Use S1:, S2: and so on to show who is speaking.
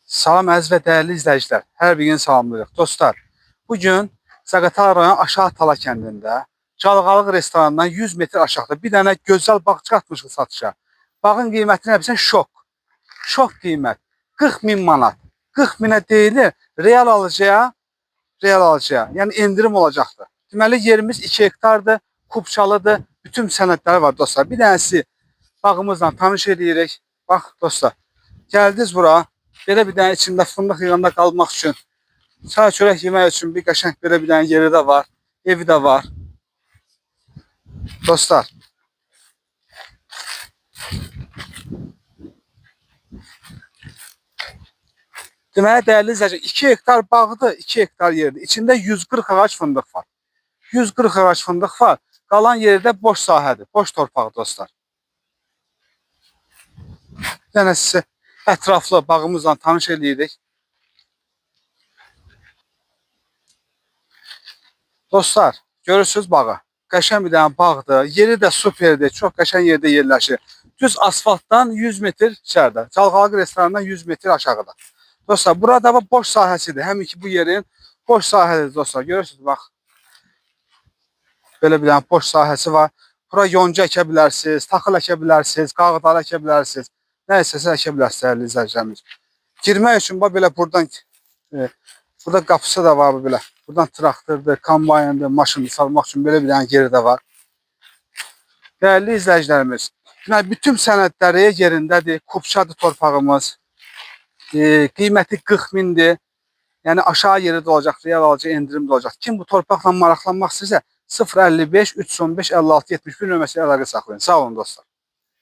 S1: Salam əziz və dəyərli izləyicilər. Hər bir gün salamlayırıq. Dostlar, bugün Zaqatala rayon Aşağı Tala kəndində Çalğalıq restoranından 100 metr aşağıda bir dənə gözəl bağ çıxartmışıq satışa. Bağın qiyməti nə bilirsən? Şok. Şok qiymət. 40 min manat. 40 minə deyilir, real alıcıya. Yəni indirim olacaqdır. Deməli yerimiz 2 hektardır, kubçalıdır, bütün sənədləri var dostlar. Bir dənəsi bağımızla tanış edirik. Bax dostlar, gəldiniz bura. Belə bir dənə içində fındıq yığanda qalmaq üçün, çay çörək yemək üçün bir qəşəng belə bir dənə yeri də var, evi də var. Dostlar, deməli dəyərli izləyicilər, 2 hektar bağdır, 2 hektar yerdir. İçində 140 ağac fındıq var. 140 ağac fındıq var. Qalan yerdə boş sahədir, boş torpaq dostlar. Bir dənə sizə ətraflı bağımızla tanış edirik. Dostlar, görürsünüz bağı. Qəşəng bir dənə bağdır. Yeri də superdir. Çox qəşəng yerdə yerləşir. Düz asfaltdan 100 metr içəridə. Çalğalıq restoranından 100 metr aşağıda. Dostlar, burada boş sahəsidir. Həmin ki bu yerin boş sahədir dostlar. Görürsünüz bax. Belə bir dənə boş sahəsi var. Bura yonca əkə bilərsiniz, taxıl əkə bilərsiniz, qağdar əkə bilərsiniz. Nə istəsə əkə bilərsiniz dəyərli izləyicilərimiz. Girmək üçün belə buradan burada qapısı da var belə. Buradan traktordur, kombayndır, maşını salmaq üçün belə bir dənə yeri də var. Dəyərli izləyicilərimiz, bütün sənədləri yerindədir. Kubçadır torpağımız. Qiyməti 40 mindir. Yəni aşağı yeri də olacaq, real alıcı endirim də olacaq. Kim bu torpaqla maraqlanmaq istəyirsə 055 315 56 71 nömrəsi əlaqə saxlayın. Sağ olun dostlar.